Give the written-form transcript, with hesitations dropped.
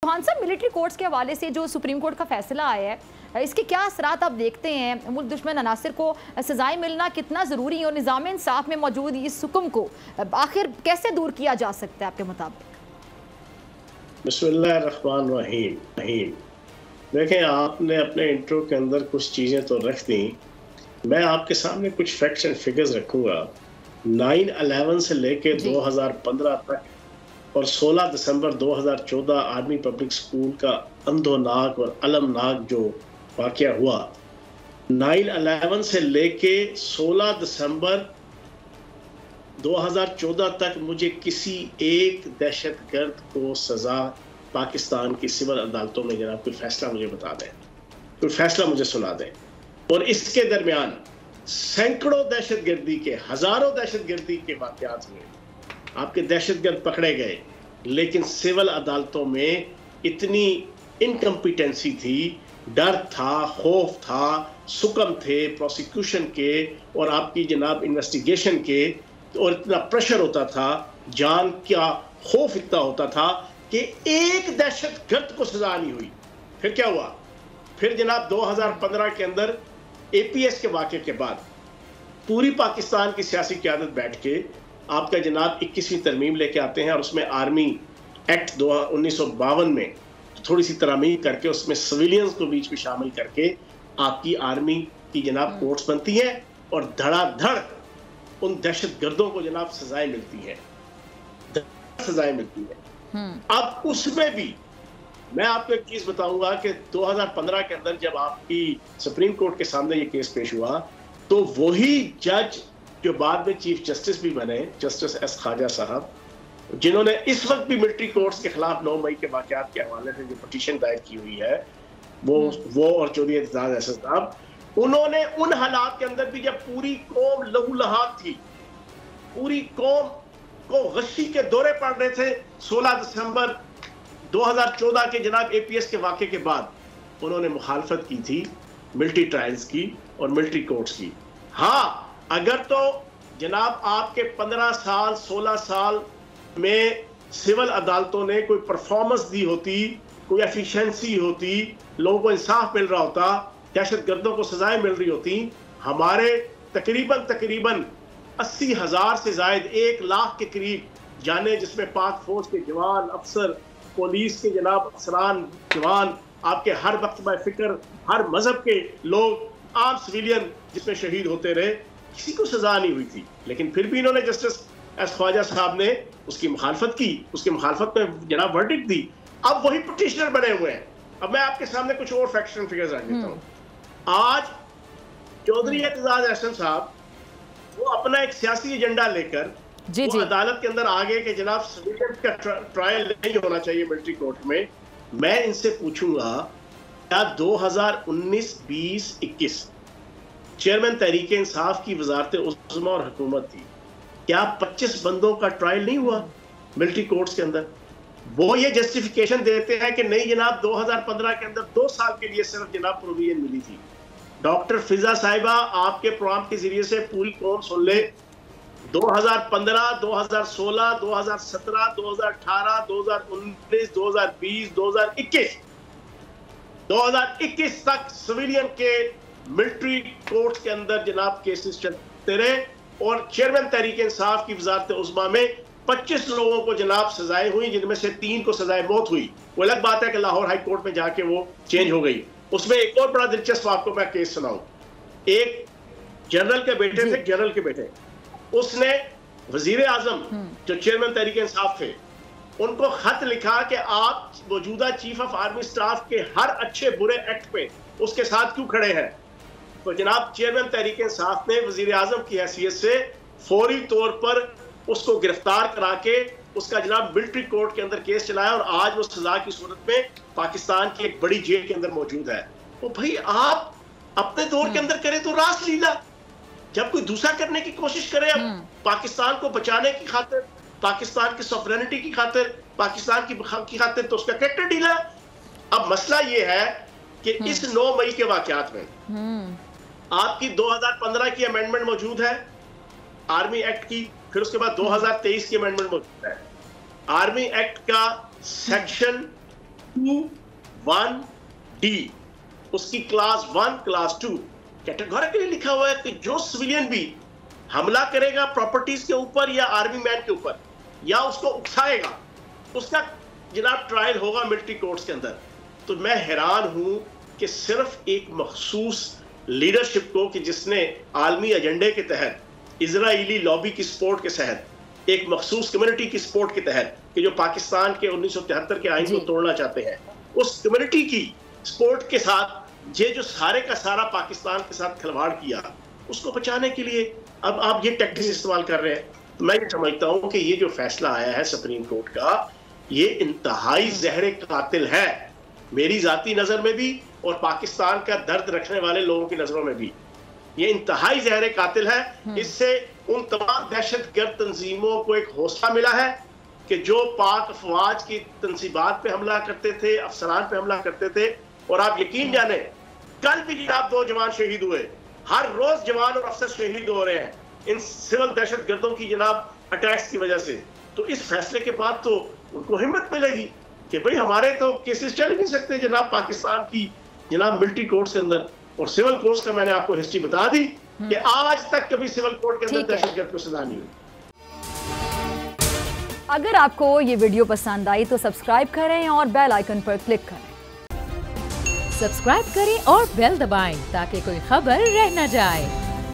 चौहान साहब, military courts के हवाले से जो सुप्रीम कोर्ट का फैसला आया है, इसके क्या असरात आप देखते हैं? मुल्क दुश्मन अनासिर को सजाएं मिलना कितना ज़रूरी है और निज़ाम इंसाफ में मौजूद इस हुक्म को आखिर कैसे दूर किया जा सकता है आपके मुताबिक? बिस्मिल्लाहिर्रहमानिर्रहीम। देखें, आपने अपने इंट्रो के अंदर कुछ चीज़ें तो रख दी। मैं आपके सामने कुछ फैक्ट्स एंड फिगर्स रखूँगा। 9/11 से लेके 2015 तक और 16 दिसंबर 2014 आर्मी पब्लिक स्कूल का अंधोनाक और अलमनाक जो वाक़या हुआ, 9/11 से लेके 16 दिसंबर 2014 तक मुझे किसी एक दहशतगर्द को सज़ा पाकिस्तान की सिविल अदालतों में जनाब कोई फैसला मुझे बता दें, कोई फैसला मुझे सुना दें। और इसके दरमियान सैकड़ों दहशतगर्दी के, हज़ारों दहशतगर्दी के वाक़यात हुए, आपके दहशतगर्द पकड़े गए, लेकिन सिविल अदालतों में इतनी इनकम्पिटेंसी थी, डर था, खौफ था, सुकम थे प्रोसिक्यूशन के और आपकी जनाब इन्वेस्टिगेशन के, और इतना प्रेशर होता था, जान का खौफ इतना होता था कि एक दहशतगर्द को सजा नहीं हुई। फिर क्या हुआ? फिर जनाब 2015 के अंदर APS के वाक़े के बाद पूरी पाकिस्तान की सियासी क़यादत बैठ के आपका जनाब 21वीं तरमीम लेके आते हैं और उसमें आर्मी एक्ट 1952 में थोड़ी सी तरमीम करके उसमें सिविलियंस को बीच में शामिल करके आपकी आर्मी की जनाब कोर्ट्स बनती हैं और धड़ाधड़ उन दहशतगर्दों को जनाब सजाएं मिलती हैं, सजाएं मिलती हैं। अब उसमें भी मैं आपको एक चीज बताऊंगा कि 2015 के अंदर जब आपकी सुप्रीम कोर्ट के सामने ये केस पेश हुआ, तो वही जज जो बाद में चीफ जस्टिस भी बने, जस्टिस S ख्वाजा साहब, जिन्होंने इस वक्त भी मिलिट्री कोर्ट्स के खिलाफ 9 मई के वाकयात के हवाले से जो पिटीशन दायर की हुई है, वो और चौधरी एजाज अहसन साहब, उन्होंने उन हालात के अंदर भी जब पूरी कौम लहूलुहान थी, पूरी कौम को गशी के दौरे पड़ रहे थे 16 दिसंबर 2014 के जनाब APS के वाक़े के बाद, उन्होंने मुखालफत की थी मिलिट्री ट्रायल्स की और मिलिट्री कोर्ट्स की। हाँ, अगर तो जनाब आपके 15 साल 16 साल में सिविल अदालतों ने कोई परफॉर्मेंस दी होती, कोई एफिशिएंसी होती, लोगों को इंसाफ मिल रहा होता, दहशतगर्दों को सजाएं मिल रही होती, हमारे तकरीबन 80,000 से जायद 1 लाख के करीब जाने, जिसमें पाक फौज के जवान, अफसर, पुलिस के जनाब अफसरान, जवान, आपके हर वक्त में फिक्र, हर मजहब के लोग, आम सिविलियन जिसमें शहीद होते रहे, किसी को सजा नहीं हुई थी। लेकिन फिर भी इन्होंने जस्टिस S ख्वाजा साहब ने उसकी मुखालफत की, उसकी मुखालफत में जनाब वर्डिक्ट दी। अब वही पिटीशनर बने हुए हैं। अब मैं आपके सामने कुछ और फैक्ट्स एंड फिगर्स रख देता हूँ। आज चौधरी एजाज अहसन साहब वो अपना एक सियासी एजेंडा लेकर वो अदालत के अंदर आगे के जनाब सिविलियन का ट्रायल नहीं होना चाहिए मिलिट्री कोर्ट में। मैं इनसे पूछूंगा, क्या 2019, 20, 21 चेयरमैन तहरीक इंसाफ की वजारत उज़्मा और हुकूमत थी, क्या 25 बंदों का ट्रायल नहीं हुआ मिलिट्री कोर्ट्स के अंदर? वो ये जस्टिफिकेशन देते हैं कि नहीं जनाब 2015 के अंदर 2 साल के लिए सिर्फ जनाब प्रोविजन मिली थी। डॉक्टर फिजा साहिबा, आपके प्रोग्राम के जरिए से पूरी कौम सुन ले, 2015, 2016, 2017, 2018, 2019, 2020, 2021 तक सिविलियन के मिलिट्री कोर्ट के अंदर जनाब केसेस चलते रहे और चेयरमैन तहरीक इंसाफ की वजारत उज़्मा में 25 लोगों को जनाब सजाएं हुई, जिनमें से 3 को सजाए मौत हुई। वो अलग बात है कि लाहौर हाई कोर्ट में जाके वो चेंज हो गई। उसमें एक और बड़ा दिलचस्प आपको मैं केस सुनाऊं। एक जनरल के बेटे थे, जनरल के बेटे, उसने वजीर आजम जो चेयरमैन तहरीक इंसाफ थे, उनको खत लिखा कि आप मौजूदा चीफ ऑफ आर्मी स्टाफ के हर अच्छे बुरे एक्ट पे उसके साथ क्यों खड़े हैं? तो जनाब चेयरमैन तहरीक इंसाफ ने वजीर आजम की हैसियत से फौरी तौर पर उसको गिरफ्तार करा के उसका जनाब मिलिट्री कोर्ट के अंदर केस चलाया और आज वो सजा की सूरत में पाकिस्तान की एक बड़ी जेल के अंदर मौजूद है। तो भाई आप अपने दौर के अंदर करें तो रासलीला, जब कोई दूसरा करने की कोशिश करे पाकिस्तान को बचाने की खातिर, पाकिस्तान की सॉवरेनिटी की खातिर, पाकिस्तान की खातिर, तो उसका कैरेक्टर ढीला। अब मसला ये है कि इस 9 मई के वाकयात में आपकी 2015 की अमेंडमेंट मौजूद है आर्मी एक्ट की, फिर उसके बाद 2023 की अमेंडमेंट मौजूद है। आर्मी एक्ट का सेक्शन 2(1)(d) उसकी क्लास 1 क्लास 2 कैटेगोरिकली लिखा हुआ है कि जो सिविलियन भी हमला करेगा प्रॉपर्टीज के ऊपर या आर्मी मैन के ऊपर या उसको उठाएगा, उसका जनाब ट्रायल होगा मिलिट्री कोर्ट्स के अंदर। तो मैं हैरान हूं कि सिर्फ एक मखसूस लीडरशिप को कि जिसने आलमी एजेंडे के तहत इजराइली लॉबी की सपोर्ट के तहत एक मखसूस कम्युनिटी की सपोर्ट के तहत कि जो पाकिस्तान के 1973 के आइन को तोड़ना चाहते हैं, उस कम्युनिटी की सपोर्ट के साथ ये जो सारे का सारा पाकिस्तान के साथ खिलवाड़ किया, उसको बचाने के लिए अब आप ये टैक्टिक्स इस्तेमाल कर रहे हैं। तो मैं ये समझता हूं कि ये जो फैसला आया है सुप्रीम कोर्ट का, ये इंतहाई जहर कातिल है मेरी जाती नजर में भी और पाकिस्तान का दर्द रखने वाले लोगों की नजरों में भी। ये इंतहाई जहर कातिल है। इससे उन तमाम दहशतगर्द तंजीमों को एक हौसला मिला है कि जो पाक अफवाज की तंसीबात पे हमला करते थे, अफसरान पे हमला करते थे। और आप यकीन जाने कल भी जनाब 2 जवान शहीद हुए, हर रोज जवान और अफसर शहीद हो रहे हैं इन सिविल दहशतगर्दों की जनाब अटैक्स की वजह से। तो इस फैसले के बाद तो उनको हिम्मत मिलेगी कि भाई हमारे तो केसेस चल नहीं सकते जनाब पाकिस्तान की जनाब मिलिट्री कोर्ट्स के अंदर। और सिविल कोर्ट्स का मैंने आपको हिस्ट्री बता दी कि आज तक कभी सिविल कोर्ट के अंदर दहशतगर्द को सजा नहीं हुई। अगर आपको ये वीडियो पसंद आई तो सब्सक्राइब करें और बेल आइकन पर क्लिक करें। सब्सक्राइब करें और बेल दबाएं ताकि कोई खबर रह न जाए।